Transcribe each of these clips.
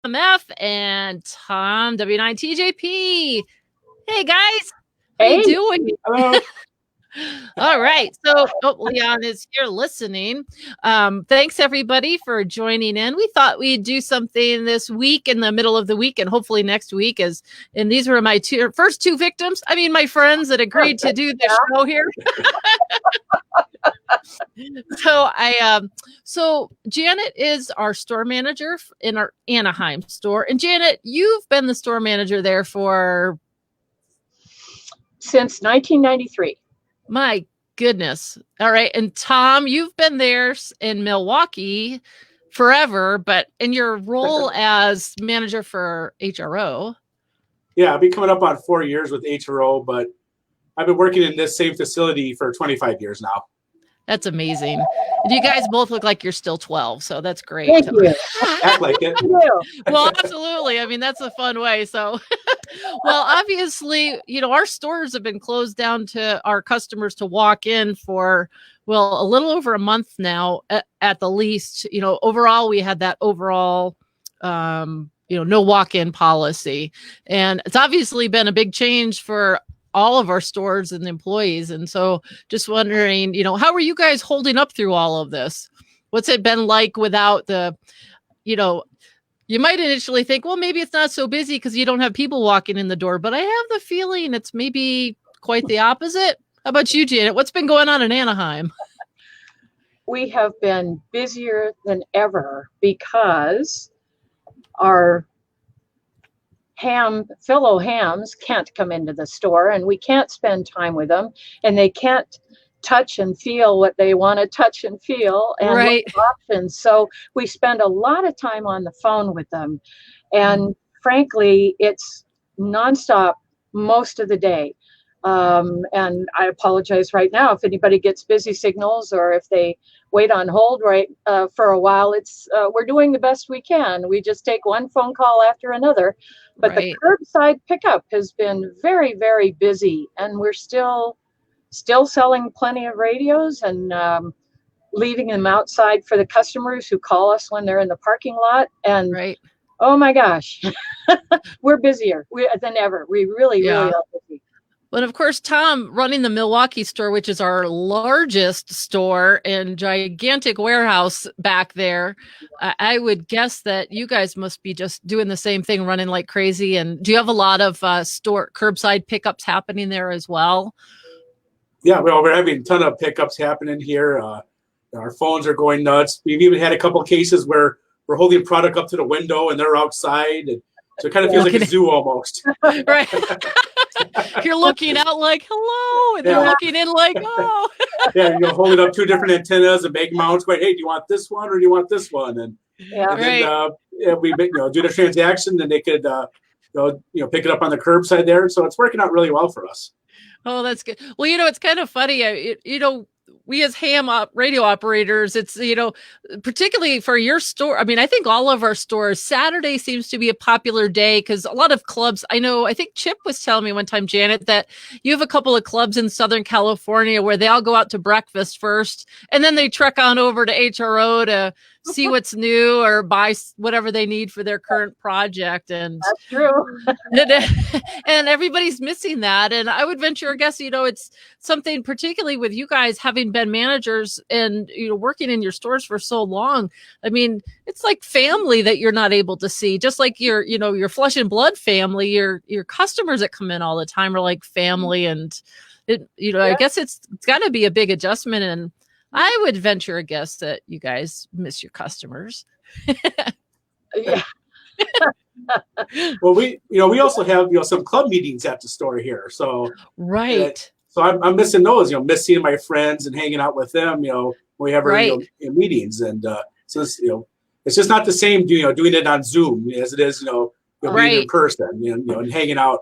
KL7MF and Tom W9TJP. Hey guys, how Hey. you doing? Hello. All right. So Leon is here listening. Thanks everybody for joining in. We thought we'd do something this week in the middle of the week and hopefully next week and these were my first two victims. I mean, my friends that agreed to do the show here. So Janet is our store manager in our Anaheim store. And Janet, you've been the store manager there since 1993. My goodness. All right. And Tom, you've been there in Milwaukee forever, but in your role as manager for HRO. Yeah, I've been coming up on 4 years with HRO, but I've been working in this same facility for 25 years now. That's amazing. And you guys both look like you're still 12, so that's great. Thank you. Act like it. Well, absolutely. I mean, that's a fun way. So, well, obviously, our stores have been closed down to our customers to walk in for, well, a little over a month now at the least. Overall, we had that overall, no walk-in policy. And it's obviously been a big change for all of our stores and employees. And so just wondering, how are you guys holding up through all of this? What's it been like without you might initially think, well, maybe it's not so busy because you don't have people walking in the door, but I have the feeling it's maybe quite the opposite. How about you, Janet? What's been going on in Anaheim? We have been busier than ever because our fellow hams can't come into the store and we can't spend time with them and they can't touch and feel what they want to touch and feel and right. options. So we spend a lot of time on the phone with them. And frankly, it's nonstop most of the day. And I apologize right now if anybody gets busy signals or if they wait on hold for a while. It's we're doing the best we can. We just take one phone call after another. But right. The curbside pickup has been very, very busy, and we're still selling plenty of radios and leaving them outside for the customers who call us when they're in the parking lot. And right. Oh my gosh, we're busier than ever. We really are busy. But of course, Tom running the Milwaukee store, which is our largest store and gigantic warehouse back there, I would guess that you guys must be just doing the same thing, running like crazy. And do you have a lot of store curbside pickups happening there as well? Yeah, well, we're having a ton of pickups happening here. Our phones are going nuts. We've even had a couple of cases where we're holding product up to the window and they're outside. And so it kind of feels like a zoo almost. Right. You're looking out like, hello, and they're looking in like, oh. Yeah, holding up two different antennas and make mounts. Going, hey, do you want this one or do you want this one? And then we do the transaction, and they could pick it up on the curbside there. So it's working out really well for us. Oh, that's good. Well, it's kind of funny. We as ham radio operators, it's, particularly for your store. I mean, I think all of our stores, Saturday seems to be a popular day because a lot of clubs, I think Chip was telling me one time, Janet, that you have a couple of clubs in Southern California where they all go out to breakfast first and then they trek on over to HRO to see what's new or buy whatever they need for their current project. And that's true. And everybody's missing that. And I would venture a guess, it's something particularly with you guys having been managers and, working in your stores for so long. I mean, it's like family that you're not able to see, just like your flesh and blood family, your customers that come in all the time are like family. And I guess it's got to be a big adjustment. And I would venture a guess that you guys miss your customers. Yeah. Well, we also have some club meetings at the store here. So right. So I'm missing those. Miss seeing my friends and hanging out with them. When we have our meetings, and so it's just not the same. Doing it on Zoom as it is. Being in person. And hanging out.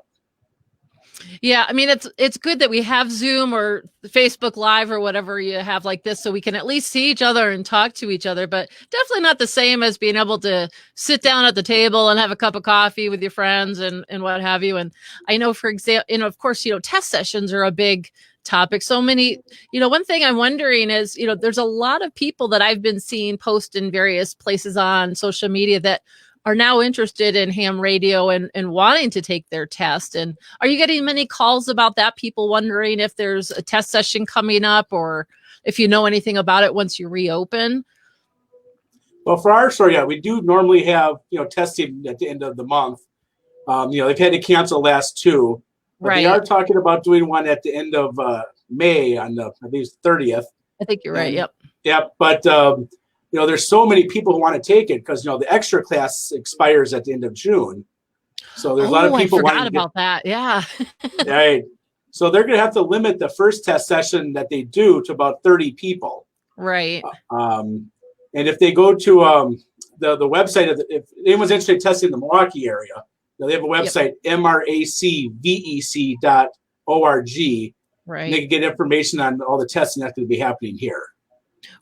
Yeah, I mean, it's good that we have Zoom or Facebook Live or whatever you have like this, so we can at least see each other and talk to each other, but definitely not the same as being able to sit down at the table and have a cup of coffee with your friends and what have you. And I know, for example, of course, test sessions are a big topic. So many, one thing I'm wondering is, there's a lot of people that I've been seeing post in various places on social media that are now interested in ham radio and wanting to take their test. And are you getting many calls about that? People wondering if there's a test session coming up, or if you know anything about it once you reopen? Well, for our store, yeah, we do normally have, testing at the end of the month. They've had to cancel the last two, but Right. they are talking about doing one at the end of May on the, I think it's 30th. I think you're right. And, Yep. Yep. But, there's so many people who want to take it because, the extra class expires at the end of June. So there's a lot of people I forgot wanting to about that. Yeah. right. So they're going to have to limit the first test session that they do to about 30 people. Right. And if they go to the website, if anyone's interested in testing in the Milwaukee area, they have a website, MRACVEC.org. Right. And they can get information on all the testing that's going to be happening here.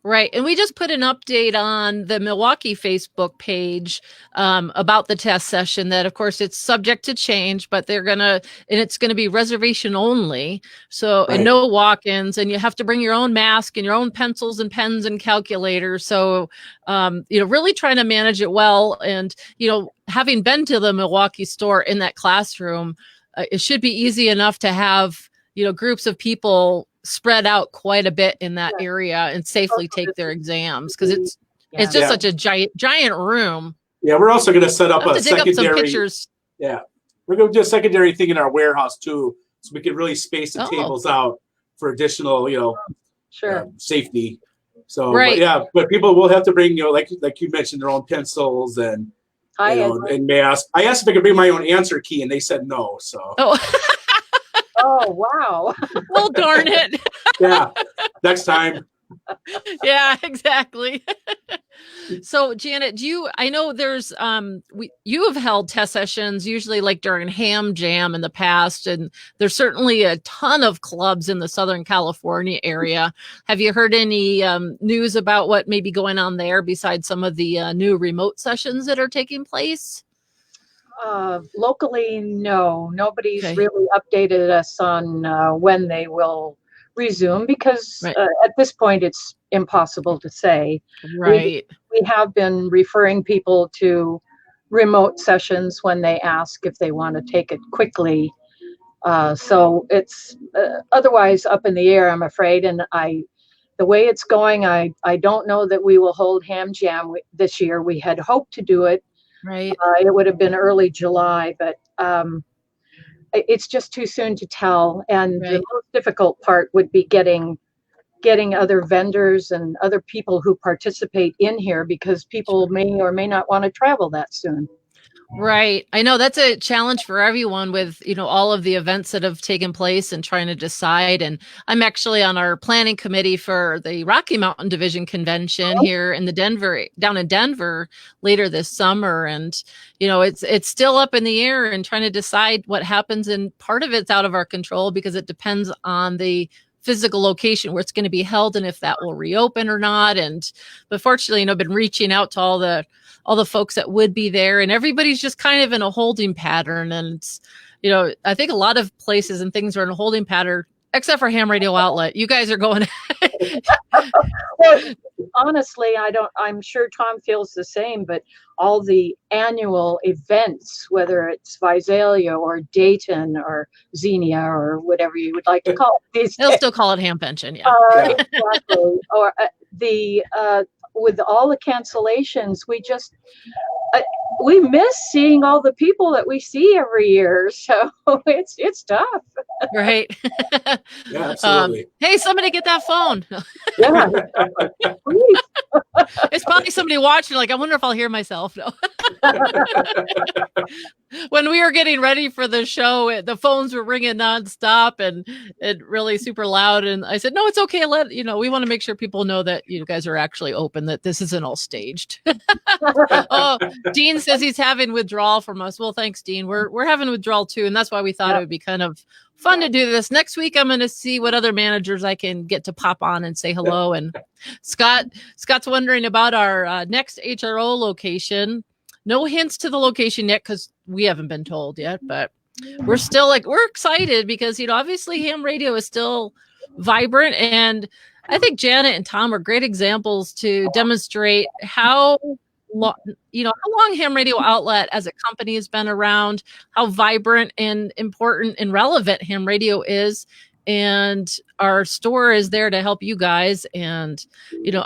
Right. And we just put an update on the Milwaukee Facebook page about the test session that, of course, it's subject to change, but it's going to be reservation only. So, Right. And no walk-ins, and you have to bring your own mask and your own pencils and pens and calculators. So, really trying to manage it well. And, having been to the Milwaukee store in that classroom, it should be easy enough to have, groups of people spread out quite a bit in that area and safely take their exams, because it's just such a giant room. Yeah, we're also going to set up a secondary. Some pictures. Yeah, we're going to do a secondary thing in our warehouse too, so we can really space the tables out for additional, safety. So, right. but people will have to bring, like you mentioned, their own pencils and and masks. I asked if I could bring my own answer key, and they said no. So. Oh. Oh, wow. Well, darn it. Yeah, next time. Yeah, exactly. So, Janet, I know there's, you have held test sessions usually like during Ham Jam in the past, and there's certainly a ton of clubs in the Southern California area. Have you heard any news about what may be going on there besides some of the new remote sessions that are taking place? Locally, no. Nobody's really updated us on when they will resume, because at this point it's impossible to say. Right. We have been referring people to remote sessions when they ask if they want to take it quickly. So it's otherwise up in the air, I'm afraid. And the way it's going, I don't know that we will hold Ham Jam this year. We had hoped to do it. Right. It would have been early July, but it's just too soon to tell. And the most difficult part would be getting other vendors and other people who participate in here, because people may or may not want to travel that soon. Right. I know that's a challenge for everyone with, all of the events that have taken place and trying to decide. And I'm actually on our planning committee for the Rocky Mountain Division Convention here in down in Denver later this summer. And, it's still up in the air and trying to decide what happens. And part of it's out of our control because it depends on the physical location where it's going to be held and if that will reopen or not. But fortunately, I've been reaching out to all the folks that would be there, and everybody's just kind of in a holding pattern. And it's, I think a lot of places and things are in a holding pattern, except for Ham Radio Outlet. You guys are going. Well, honestly, I'm sure Tom feels the same, but all the annual events, whether it's Visalia or Dayton or Xenia or whatever you would like to call it. They'll still call it Ham Pension. Yeah. Exactly. Or with all the cancellations, we miss seeing all the people that we see every year. So it's tough. Right. Yeah, absolutely. Hey, somebody get that phone. Yeah. It's probably somebody watching, like, I wonder if I'll hear myself. No. When we were getting ready for the show, the phones were ringing nonstop and it really super loud. And I said, no, it's okay. We want to make sure people know that you guys are actually open, that this isn't all staged. Oh, Dean says he's having withdrawal from us. Well, thanks, Dean. We're having withdrawal too. And that's why we thought it would be kind of fun to do this. Next week, I'm going to see what other managers I can get to pop on and say hello. And Scott's wondering about our next HRO location. No hints to the location yet because we haven't been told yet, but we're still we're excited because, obviously ham radio is still vibrant. And I think Janet and Tom are great examples to demonstrate how how long Ham Radio Outlet as a company has been around, how vibrant and important and relevant Ham Radio is. And our store is there to help you guys. And,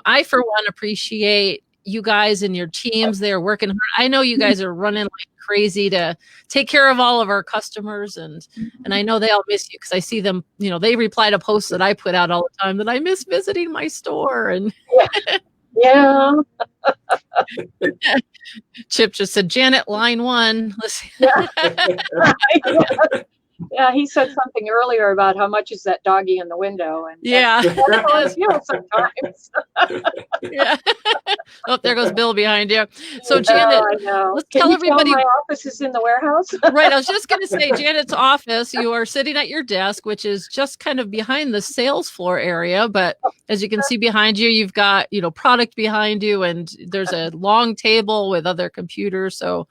I, for one, appreciate you guys and your teams there working hard. I know you guys are running like crazy to take care of all of our customers. And I know they all miss you because I see them, they reply to posts that I put out all the time that I miss visiting my store. And yeah. Chip just said, Janet, line 1. Listen. Yeah, he said something earlier about how much is that doggy in the window, and sometimes. Yeah. Oh, there goes Bill behind you. So Janet, let's tell everybody. My office is in the warehouse. Right. I was just going to say, Janet's office. You are sitting at your desk, which is just kind of behind the sales floor area. But as you can see behind you, you've got product behind you, and there's a long table with other computers. So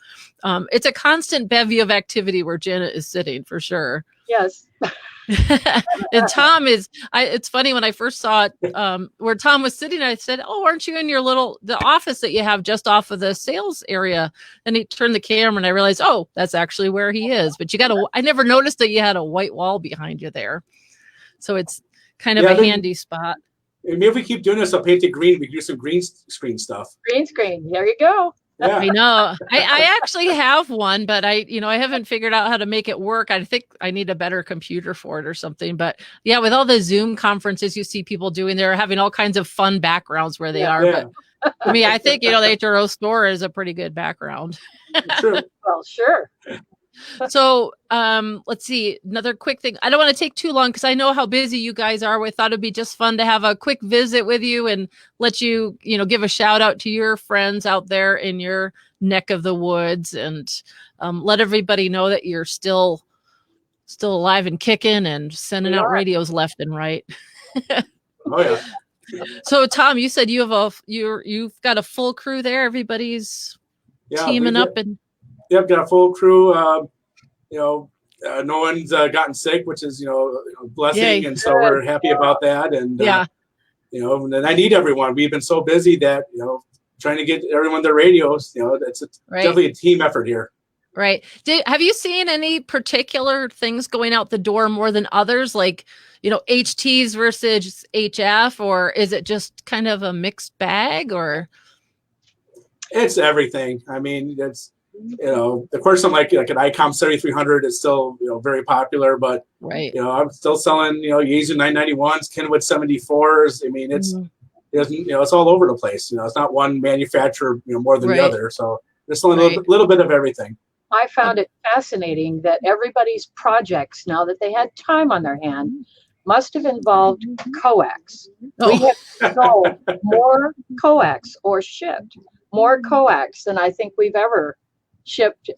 it's a constant bevy of activity where Janet is sitting for sure. Yes. And Tom it's funny when I first saw it, where Tom was sitting, I said, oh, aren't you in the office that you have just off of the sales area? And he turned the camera and I realized, oh, that's actually where he is. But I never noticed that you had a white wall behind you there. So it's kind of a handy spot. Maybe if we keep doing this, I'll paint it green. We can do some green screen stuff. Green screen. There you go. Yeah. I know. I actually have one, but I haven't figured out how to make it work. I think I need a better computer for it or something. But yeah, with all the Zoom conferences you see people doing, they're having all kinds of fun backgrounds where they are. Yeah. But for me, I think, the HRO store is a pretty good background. True. Well, sure. So let's see, another quick thing. I don't want to take too long because I know how busy you guys are. We thought it'd be just fun to have a quick visit with you and let you, give a shout out to your friends out there in your neck of the woods, and let everybody know that you're still alive and kicking and sending out radios left and right. Oh yeah. So Tom, you said you've got a full crew there. Everybody's teaming up and. Yep, got a full crew. No one's gotten sick, which is a blessing. Yay. And so we're happy about that. And and I need everyone. We've been so busy that trying to get everyone their radios. It's definitely a team effort here. Right. Have you seen any particular things going out the door more than others, like HTs versus HF, or is it just kind of a mixed bag? Or it's everything. I mean, it's. Of course, something like an ICOM 7300 is still very popular, but I'm still selling Yaesu 991s, Kenwood 74s. I mean, it's all over the place. It's not one manufacturer more than the other. So there's still a little bit of everything. I found it fascinating that everybody's projects, now that they had time on their hand, must have involved coax. We have sold more coax or shipped more coax than I think we've ever shipped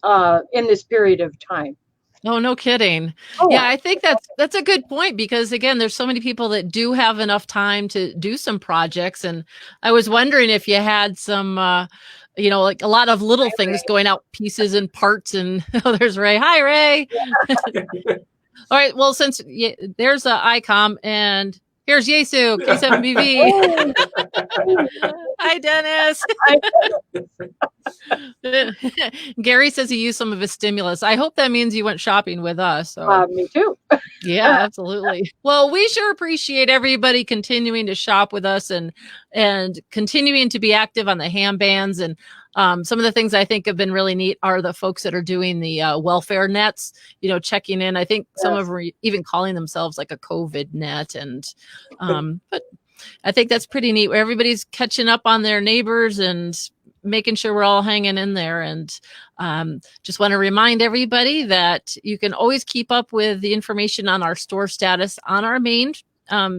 in this period of time. Oh, no kidding. Oh, yeah, I think that's a good point, because again, there's so many people that do have enough time to do some projects. And I was wondering if you had some, like a lot of little things going out, pieces and parts. And there's Ray. Hi, Ray. Yeah. All right. Well, since there's a ICOM and here's Yaesu, K7BV. Hi, Dennis. Gary says he used some of his stimulus. I hope that means you went shopping with us. So. Me too. Yeah, absolutely. Well, we sure appreciate everybody continuing to shop with us and continuing to be active on the ham bands. And some of the things I think have been really neat are the folks that are doing the welfare nets, checking in. I think some of them are even calling themselves like a COVID net. And but I think that's pretty neat, where everybody's catching up on their neighbors and making sure we're all hanging in there. And just want to remind everybody that you can always keep up with the information on our store status on our main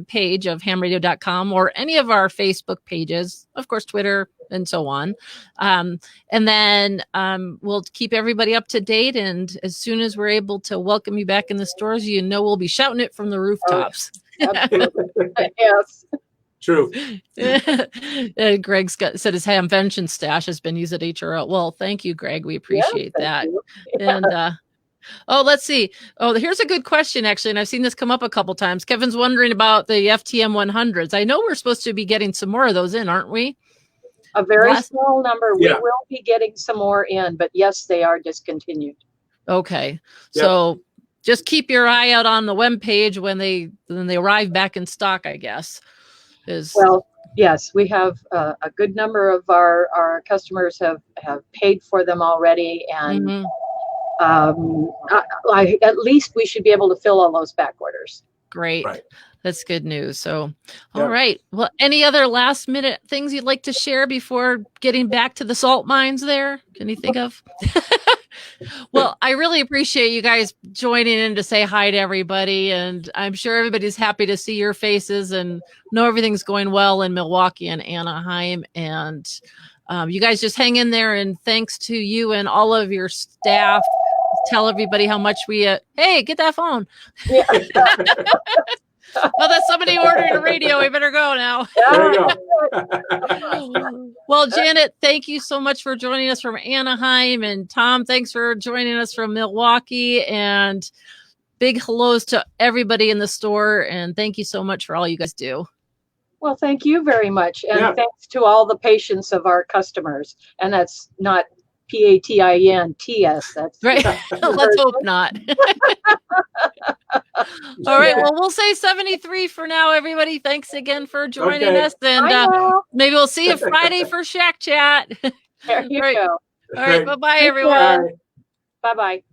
page of hamradio.com or any of our Facebook pages, of course, Twitter and so on. And then we'll keep everybody up to date. And as soon as we're able to welcome you back in the stores, we'll be shouting it from the rooftops. Yes. True. Greg said his hamvention stash has been used at HRO. Well, thank you, Greg. We appreciate that. And let's see. Oh, here's a good question, actually. And I've seen this come up a couple times. Kevin's wondering about the FTM 100s. I know we're supposed to be getting some more of those in, aren't we? A very small number. Yeah. We will be getting some more in, but yes, they are discontinued. Okay. So just keep your eye out on the webpage when they arrive back in stock, I guess. Well, yes, we have a good number of our customers have paid for them already, and at least we should be able to fill all those back orders. Great. Right. That's good news. So, all right. Well, any other last minute things you'd like to share before getting back to the salt mines there? Can you think of? Well, I really appreciate you guys joining in to say hi to everybody. And I'm sure everybody's happy to see your faces and know everything's going well in Milwaukee and Anaheim. And you guys just hang in there. And thanks to you and all of your staff. Tell everybody how much we, hey, get that phone. Yeah. Oh, that's somebody ordering a radio. We better go now. There you go. Well, Janet, thank you so much for joining us from Anaheim. And Tom, thanks for joining us from Milwaukee. And big hellos to everybody in the store. And thank you so much for all you guys do. Well, thank you very much. And thanks to all the patience of our customers. And that's not PATINTS. That's right. Let's hope not. All right. Well, we'll say 73 for now, everybody. Thanks again for joining us. And maybe we'll see you Friday for Shack Chat. There you go. All right. Bye-bye, everyone. Bye-bye.